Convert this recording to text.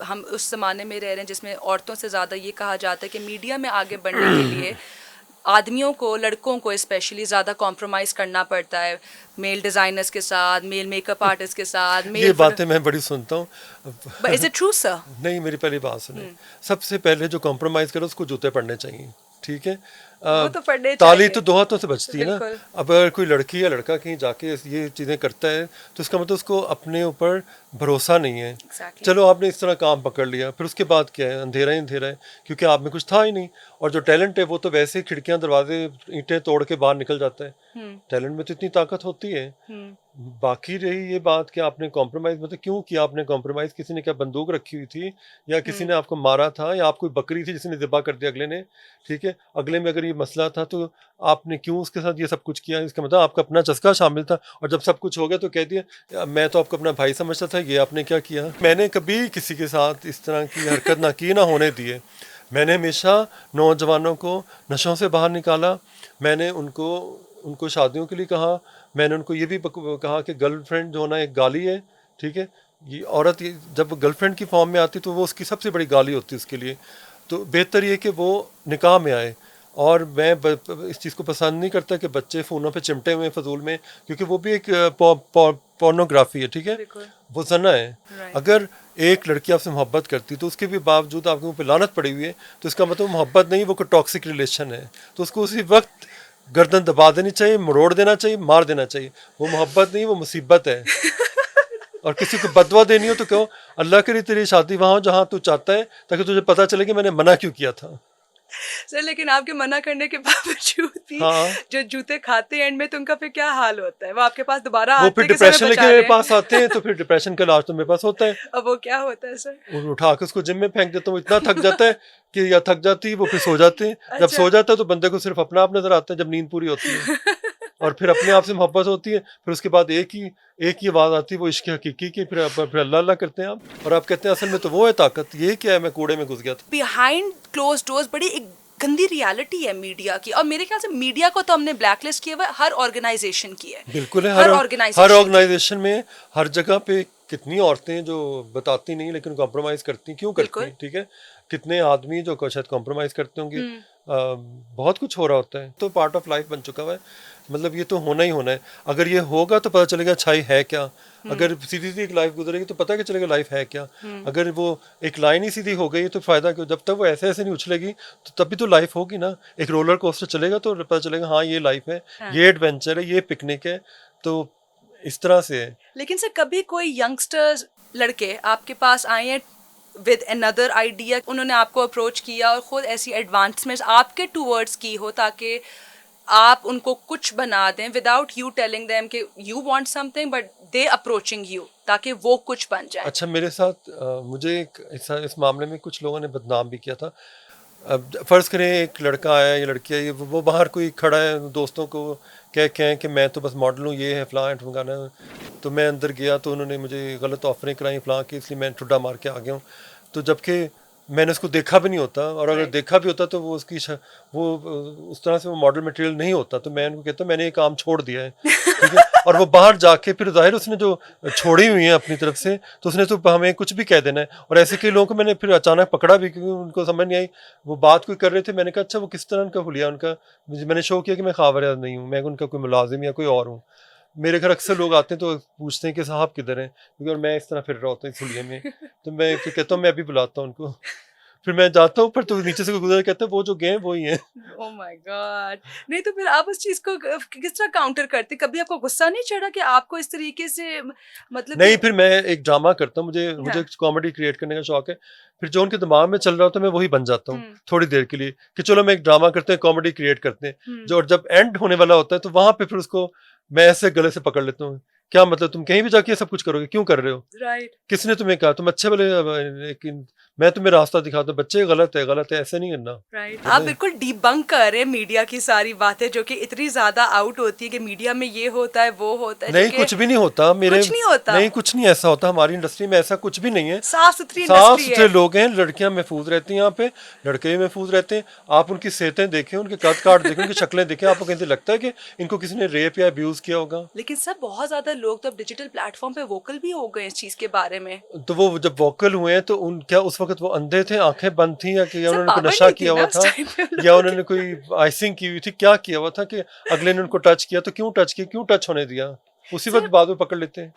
ہم اس زمانے میں رہ رہے ہیں جس میں عورتوں سے زیادہ یہ کہا جاتا ہے کہ میڈیا میں آگے بڑھنے کے لیے آدمیوں کو، لڑکوں کو اسپیشلی زیادہ کمپرومائز کرنا پڑتا ہے، میل ڈیزائنرز کے ساتھ، میل میک اپ آرٹسٹ کے ساتھ، یہ میل باتیں میں بڑی سنتا ہوں. از اٹ ٹرو سر؟ نہیں، میری پہلی بات سنیں. سب سے پہلے جو کمپرومائز کرے اس کو جوتے پڑنے چاہیے. ٹھیک ہے، وہ تو پڑھنے تالی چاہیے تو دو ہاتھوں سے بچتی ہے نا. بالکل. اب اگر کوئی لڑکی یا لڑکا کہیں جا کے یہ چیزیں کرتا ہے تو اس کا مطلب اس کو اپنے اوپر بھروسہ نہیں ہے. Exactly. چلو آپ نے اس طرح کام پکڑ لیا، پھر اس کے بعد کیا ہے؟ اندھیرا ہی اندھیرا ہے، کیونکہ آپ میں کچھ تھا ہی نہیں. اور جو ٹیلنٹ ہے وہ تو ویسے ہی کھڑکیاں دروازے اینٹیں توڑ کے باہر نکل جاتا ہے. ٹیلنٹ میں تو اتنی طاقت ہوتی ہے. باقی رہی یہ بات کہ آپ نے کمپرومائز، مطلب کیوں کیا آپ نے کمپرومائز؟ کسی نے کیا بندوق رکھی ہوئی تھی، یا کسی نے آپ کو مارا تھا، یا آپ کوئی بکری تھی جس نے ذبح کر دیا اگلے نے؟ ٹھیک ہے، اگلے میں اگر یہ مسئلہ تھا تو آپ نے کیوں اس کے ساتھ یہ سب کچھ کیا؟ اس کا مطلب آپ کا اپنا چسکا شامل تھا. اور جب سب کچھ ہو گیا تو کہہ دیا میں تو آپ کو اپنا بھائی سمجھتا تھا، یہ آپ نے کیا کیا. میں نے کبھی کسی کے ساتھ اس طرح کی حرکت نہ کی، نہ ہونے دیے. میں نے ہمیشہ نوجوانوں کو نشوں سے باہر نکالا. میں نے ان کو شادیوں کے لیے کہا. میں نے ان کو یہ بھی کہا کہ گرل فرینڈ جو ہونا ایک گالی ہے. ٹھیک ہے، یہ عورت جب گرل فرینڈ کی فارم میں آتی تو وہ اس کی سب سے بڑی گالی ہوتی ہے اس کے لیے. تو بہتر یہ کہ وہ نکاح میں آئے. اور میں اس چیز کو پسند نہیں کرتا کہ بچے فونوں پہ چمٹے ہوئے فضول میں، کیونکہ وہ بھی ایک پورنوگرافی ہے. ٹھیک ہے، وہ زنا ہے. اگر ایک لڑکی آپ سے محبت کرتی تو اس کے بھی باوجود آپ کے منہ پہ لعنت پڑی ہوئی ہے تو اس کا مطلب محبت نہیں، وہ کوئی ٹاکسک ریلیشن ہے. تو اس کو اسی وقت گردن دبا دینی چاہیے، مروڑ دینا چاہیے، مار دینا چاہیے. وہ محبت نہیں، وہ مصیبت ہے. اور کسی کو بدوا دینی ہو تو کہو اللہ کے لیے تیری شادی وہاں ہو جہاں تو چاہتا ہے، تاکہ تجھے پتہ چلے کہ میں نے منع کیوں کیا تھا. سر لیکن آپ کے منع کرنے کے باوجود بھی ہاں، جو جوتے کھاتے ہیں اینڈ میں تو ان کا پھر کیا حال ہوتا ہے؟ وہ آپ کے پاس دوبارہ وہ آتے پھر ہیں کہ سر ڈپریشن ہمیں لے کے بچا میرے لیں. پاس آتے ہیں تو پھر ڈپریشن کا علاج تو میرے پاس ہوتا ہے. اب وہ کیا ہوتا ہے سر؟ وہ اٹھا کے اس کو جم میں پھینک دیتا ہوں. اتنا تھک جاتا ہے کہ یا تھک جاتی ہے وہ، پھر سو جاتے ہیں. جب سو جاتا ہے تو بندے کو صرف اپنا آپ نظر آتا ہے جب نیند پوری ہوتی ہے. اور پھر اپنے آپ سے محبت ہوتی ہے. پھر اس کے بعد ایک ہی آواز آتی ہے، وہ عشق حقیقی کی. پھر اللہ اللہ کرتے ہیں آپ، اور آپ کہتے ہیں اصل میں تو وہ ہے طاقت. یہ کیا ہے؟ میں کوڑے میں گھس گیا تھا. بیہائنڈ کلوز ڈورز بڑی ایک گندی ریالٹی ہے میڈیا کی، اور میرے خیال سے میڈیا کو تو ہم نے بلیک لسٹ کیا ہوا ہے، ہر آرگنائزیشن کی ہے. بالکل ہے. ہر ہر آرگنائزیشن میں ہر جگہ پہ کتنی عورتیں جو بتاتی نہیں لیکن کمپرومائز کرتی. کیوں کرتی ہیں؟ ٹھیک ہے، کتنے آدمی جو شاید کمپرومائز کرتے ہوں گے. بہت کچھ ہو رہا ہوتا ہے. تو پارٹ آف لائف بن چکا ہوا ہے. مطلب یہ تو ہونا ہی ہونا ہے. اگر یہ ہوگا تو پتہ چلے گا اچھائی ہے کیا. اگر سیدھی سی ایک لائف گزرے گی تو پتہ کہ چلے گا لائف ہے کیا. اگر وہ ایک لائن ہی سیدھی ہو گئی تو فائدہ کیوں؟ جب تک وہ ایسے نہیں اچھلے گی تو تب بھی تو لائف ہوگی نا. ایک رولر کوسٹر چلے گا تو پتہ چلے گا ہاں یہ لائف ہے، یہ ایڈونچر ہے، یہ پکنک ہے. تو اس طرح سے ہے. لیکن سر کبھی کوئی ینگسٹرز لڑکے آپ کے پاس آئے ہیں ود اندر آئیڈیا، انہوں نے آپ کو اپروچ کیا اور خود ایسی ایڈوانسمنٹس آپ کے ٹورڈز کی ہو تاکہ آپ ان کو کچھ بنا دیں وداؤٹ یو ٹیلنگ دیم کہ you want some thing but they approaching you, تاکہ وہ کچھ بن جائیں؟ اچھا، میرے ساتھ مجھے اس معاملے میں کچھ لوگوں نے بدنام بھی کیا تھا. اب فرض کریں ایک لڑکا آیا یا لڑکی آئی، وہ باہر کوئی کھڑا ہے، دوستوں کو کہیں کہ میں تو بس ماڈل ہوں، یہ ہے فلاں ٹھمکانا. تو میں اندر گیا تو انہوں نے مجھے غلط آفریں کرائی فلاں کی، اس لیے میں ٹھڈا مار کے آ گیا ہوں. تو جب کہ میں نے اس کو دیکھا بھی نہیں ہوتا، اور اگر دیکھا بھی ہوتا تو وہ اس طرح سے وہ ماڈل مٹیریل نہیں ہوتا. تو میں ان کو کہتا ہوں میں نے یہ کام چھوڑ دیا ہے. ٹھیک ہے، اور وہ باہر جا کے پھر ظاہر اس نے جو چھوڑی ہوئی ہیں اپنی طرف سے تو اس نے تو ہمیں کچھ بھی کہہ دینا ہے. اور ایسے کئی لوگوں کو میں نے پھر اچانک پکڑا بھی کیونکہ ان کو سمجھ نہیں آئی. وہ بات کوئی کر رہے تھے، میں نے کہا اچھا وہ کس طرح ان کا حلیہ ان کا. میں نے شو کیا کہ میں خاورہ نہیں ہوں، میں ان کا کوئی ملازم یا کوئی اور ہوں. میرے گھر اکثر لوگ آتے ہیں تو پوچھتے ہیں کہ صاحب کدھر ہیں، کیونکہ اور میں اس طرح پھر رہا ہوتا ہوں اس حلیے میں. تو میں پھر کہتا ہوں میں ابھی بلاتا ہوں ان کو. پھر میں جاتا ہوں، پھر تو نیچے سے کوئی گزر کہتا ہے وہ جو گئے وہی ہیں. او مائی گاڈ. نہیں تو پھر آپ اس چیز کو کس طرح کاؤنٹر کرتے؟ کبھی آپ کو غصہ نہیں چڑھا کہ آپ کو اس طریقے سے مطلب؟ نہیں، پھر میں ایک ڈرامہ کرتا ہوں. مجھے کامیڈی کریٹ کرنے کا شوق ہے. پھر جو ان کے دماغ میں چل رہا ہوتا ہے میں وہی بن جاتا ہوں تھوڑی دیر کے لیے کہ چلو میں ایک ڈرامہ کرتے ہیں، کامیڈی کریٹ کرتے ہیں. جو جب اینڈ ہونے والا ہوتا ہے تو وہاں پہ پھر اس کو میں ایسے گلے سے پکڑ لیتا ہوں. کیا مطلب تم کہیں بھی جا کے سب کچھ کرو گے؟ کیوں کر رہے ہو؟ رائٹ. کس نے تمہیں کہا؟ تم اچھے والے میں تمہیں راستہ دکھاتا ہوں, بچے غلط ہے, ایسے نہیں کرنا. رائٹ, آپ بالکل ڈیبنک کر رہے ہیں میڈیا کی ساری باتیں جو کہ اتنی زیادہ آؤٹ ہوتی ہے کہ میڈیا میں یہ ہوتا ہے وہ ہوتا ہے. نہیں, کچھ بھی نہیں ہوتا میرے, کچھ نہیں ہوتا, نہیں کچھ نہیں ایسا ہوتا ہماری انڈسٹری میں, ایسا کچھ بھی نہیں ہے. صاف ستھری صاف ستھرے لوگ ہیں, لڑکیاں محفوظ رہتی ہیں یہاں پہ, لڑکے بھی محفوظ رہتے ہیں. آپ ان کی صحتیں دیکھیں, ان کے قد کاٹ دیکھیں, ان کی شکلیں دیکھیں, آپ کو کہیں لگتا ہے کہ ان کو کسی نے ریپ یا ابیوز کیا ہوگا؟ لیکن سر بہت زیادہ لوگ تو اب ڈیجیٹل پلیٹ فارم پہ ووکل بھی ہو گئے اس چیز کے بارے میں. تو وہ جب ووکل ہوئے ہیں تو ان کیا اس وقت وہ اندھے تھے, آنکھیں بند تھیں, یا کہ انہوں نے کوئی نشہ کیا ہوا تھا, یا انہوں نے کوئی آئسنگ کی ہوئی تھی, کیا کیا ہوا تھا کہ اگلے نے ان کو ٹچ کیا؟ تو کیوں ٹچ کیا, کیوں ٹچ ہونے دیا؟ اسی وقت بعد میں پکڑ لیتے ہیں.